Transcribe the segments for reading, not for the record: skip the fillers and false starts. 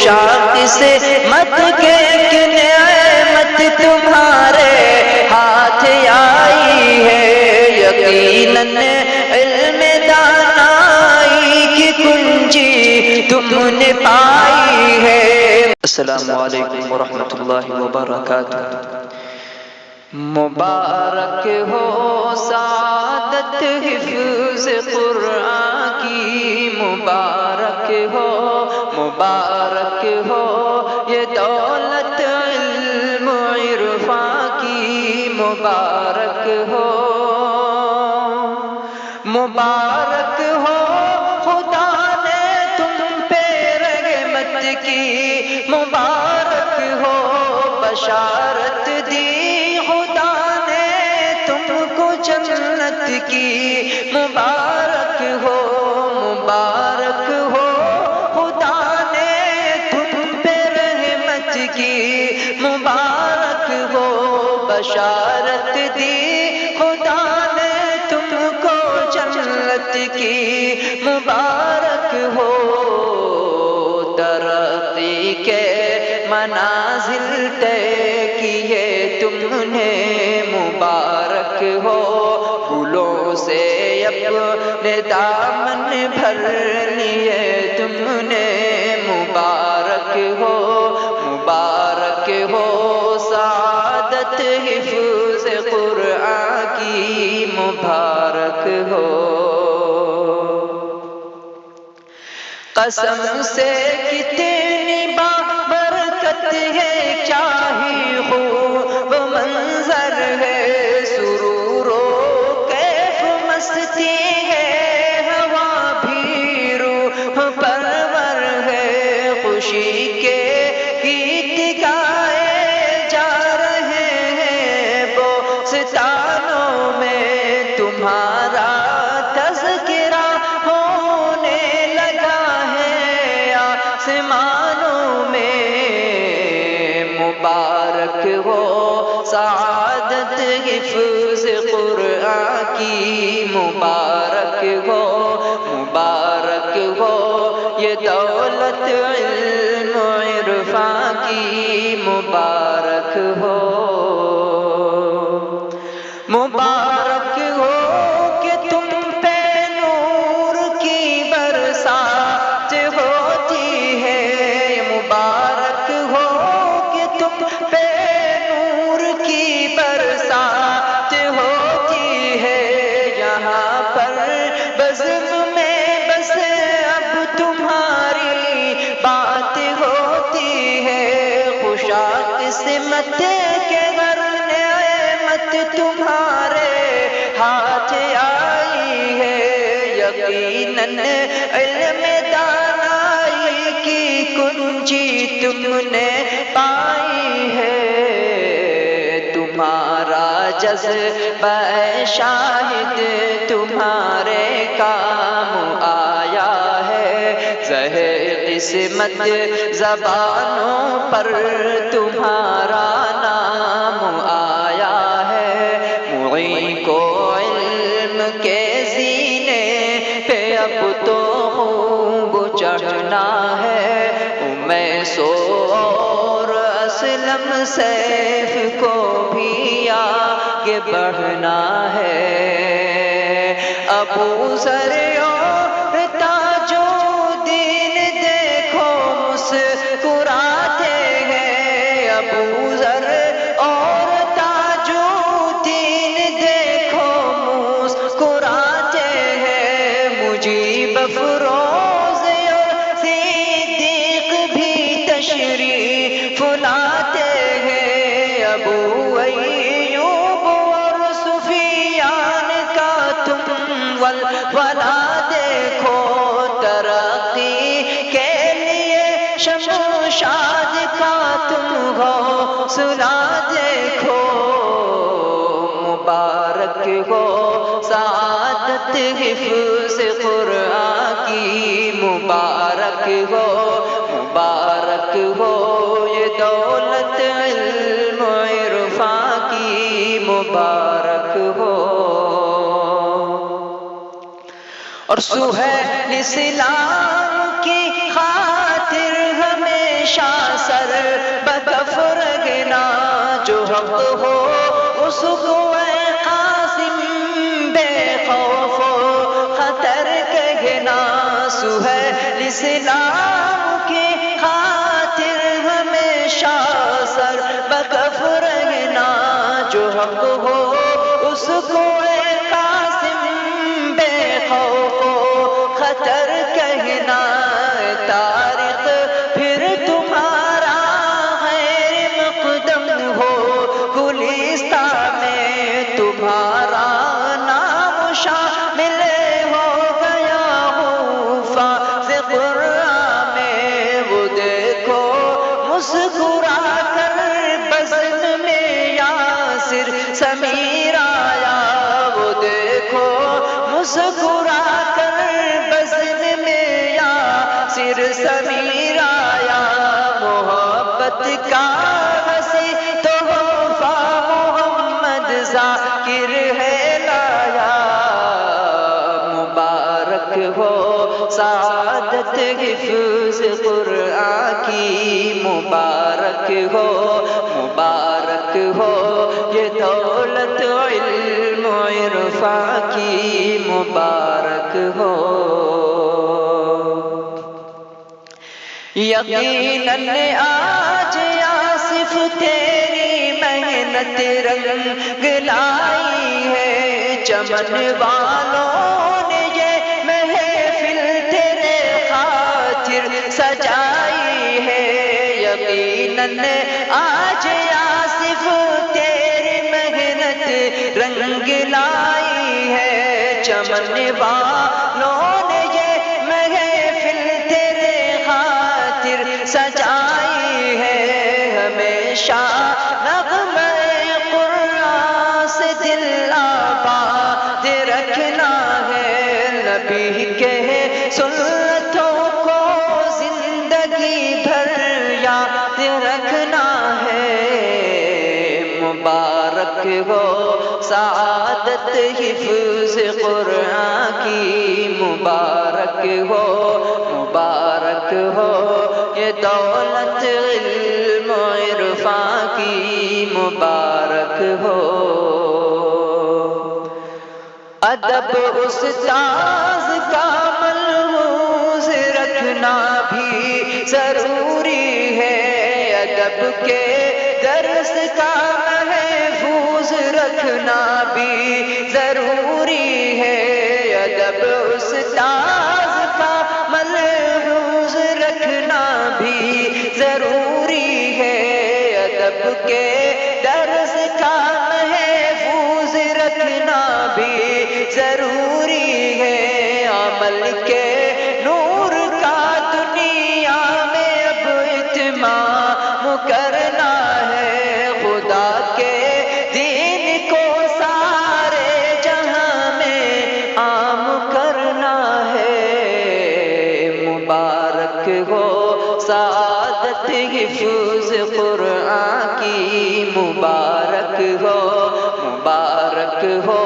خوشاک سے مت کے نعمت تمہارے ہاتھ آئی ہے، یقیناً علم دانائی کی کنجی تم نے پائی ہے۔ السلام علیکم ورحمۃ اللہ وبرکاتہ۔ مبارک ہو سعادت حفظ قرآن کی، مبارک ہو یہ دولت علم و عرفان کی، مبارک ہو خدا نے تم پہ رحمت کی، مبارک ہو بشارت دی خدا نے تم کو جنت کی، مبارک ہو خدا نے تم پہ رحمت کی، مبارک ہو بشارت دی خدا نے تم کو جنت کی، مبارک ہو ترقی کے منازل طے کیے تم نے، مبارک ہو پھولوں سے اپنے دامن بھر لیے تم نے، مبارک ہو سعادت حفظ قرآن کی، مبارک ہو۔ قسم سے کتنی برکت ہے، کیا ہی خوب منظر ہے، سرور و کیف مستی ہے، ہوا بھی روح پرور ہے، خوشی کے گیت گائے جا رہے ہیں بوستانوں میں، تمہارا تذکرہ ہونے لگا ہے آسمانوں میں، مبارک ہو سعادت حفظ قرآن کی، مبارک ہو یہ دولت علم و عرفان کی، مبارک ہو کہ تم پہ نور کی برسات ہوتی ہے، مبارک ہو کہ تم پہ نور کی برسات ہوتی ہے، یہاں پر بزم میں بس اب تمہاری بات ہوتی ہے، خوشاک قسمت کے گھر نعمت تمہارے ہاتھ آئی ہے، یقیناً علم دانائی کی کنجی تم نے پائی ہے، تمہارا جذبہ شاہد تمہارے کام آیا ہے، زہر قسمت زبانوں پر تمہارا نام آیا ہے، معین کو علم کے زینے پہ اب تو خوب چڑھنا ہے، امیس اور اسلم سیف کو بھی آگے بڑھنا ہے، ابو ذر اور تاج الدین دیکھو مسکراتے ہیں، ابو ذر اور تاج الدین دیکھو مسکراتے ہیں، مجیب افروز اور صدیق بھی تشریف لاتے ہیں، ابو ایوب اور سفیان کا تم ولولہ دیکھو، ترقی کے لیے شمشاد کا تم حوصلہ دیکھو، مبارک ہو سعادت حفظ قرآن کی، مبارک ہو یہ دولت علم و عرفان کی، مبارک ہو۔ اور سہیل اسلام کی خاطر ہمیشہ حق ہو اس کو اے قاسم بے خوف و خطر کہنا، سہیل اسلام کی خاطر ہمیشہ سر بکف رہنا، جو حق ہو اس کو اے قاسم بے خوف و خطر کہنا، تاریخ پھر تمہارا غیر مقدم ہو، گلستان میں تمہارا نام شامل ہو گیا ہو، فاض قرآن میں وہ دیکھو مسکرا کر بزم میں یاسر سمیر آیا، وہ دیکھو مسکرا کر بزم میں یاسر سمیر آیا، محبت کا ہنسی تحفہ محمد ذاکر ہے لایا، مبارک ہو سعادت حفظ قرآن کی، مبارک ہو یہ دولت علم و عرفان کی، مبارک ہو۔ یقیناً آج آصف تیری محنت رنگ لائی ہے، چمن والوں نے یہ محفل تیرے خاطر سجائی ہے، یقیناً آج آصف تیری محنت رنگ لائی ہے، چمن والوں نے یہ محفل تیرے خاطر سجائی ہے، ہمیشہ نغمہ قرآن سے دل آباد رکھنا ہے، نبی کے سنتوں کو زندگی بھر یاد رکھنا ہے، مبارک ہو سعادت حفظ قرآن کی، مبارک ہو یہ دولت علم و عرفان کی، مبارک ہو۔ ادب استاذ کا ملحوظ رکھنا بھی ضروری ہے، ادب کے درس کا محفوظ رکھنا بھی ضروری ہے، ادب استاذ کا ملحوظ رکھنا بھی ضروری ہے، ادب کے درس کا محفوظ رکھنا بھی ضروری ہے، عمل کے نور کا دنیا میں اب اتمام کرنا ہے، خدا کے دین کو سارے جہاں میں عام کرنا ہے، مبارک ہو سعادت حفظ قرآن کی، مبارک ہو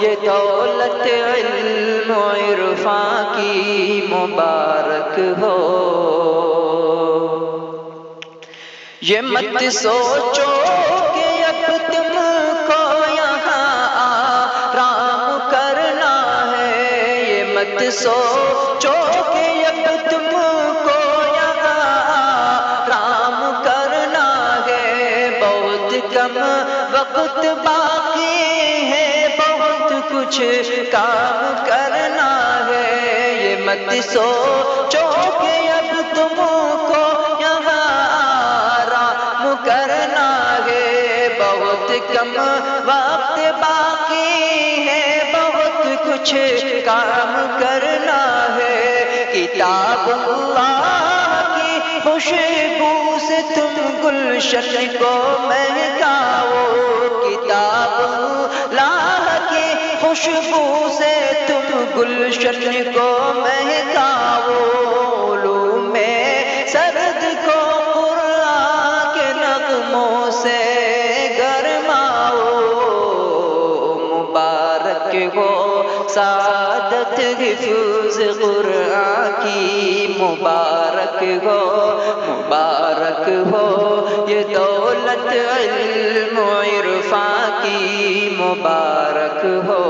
یہ دولت علم و عرفان کی، مبارک ہو۔ یہ مت سوچو کہ اب تم کو یہاں آرام کرنا ہے، یہ مت سوچو کہ اب تم کو یہاں آرام کرنا ہے، بہت کم وقت باقی ہے، بہت کچھ کام کرنا ہے، یہ مت سوچو کہ اب تم کو یہاں آرام کرنا ہے، بہت کم وقت باقی ہے، بہت کچھ کام کرنا ہے، کتاب اللہ کی خوشبو سے تم گلشن کو مہکاؤ، کتاب اللہ کی خوشبو سے تم گلشن کو مہکاؤ، علوم سرد کو قرآن کے نغموں سے گرماؤ، مبارک ہو سعادت حفظ قرآن کی، مبارک ہو یہ دولت علم و عرفاں کی مبارک ہو۔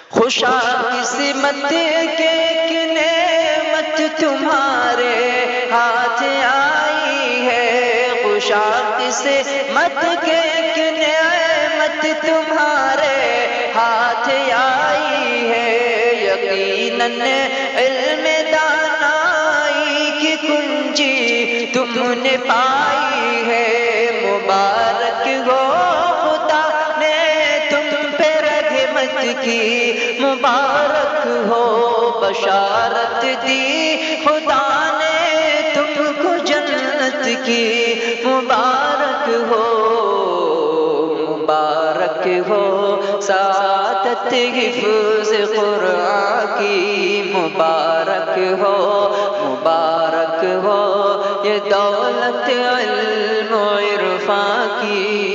خوشا قسمت کے کہ نعمت تمہارے ہاتھ آئی ہے، خوشا قسمت کے کہ نعمت تمہارے ہاتھ آئی ہے، یقیناً علم دانائی کی کنجی تم نے پائی ہے۔ مبارک ہو خدا نے تم پہ رحمت کی، مبارک ہو بشارت دی خدا نے تم کو جنت کی، مبارک ہو مبارک ہو سعادت حفظ قرآن کی، مبارک ہو مبارک ہو یہ دولت علم و عرفاں کی۔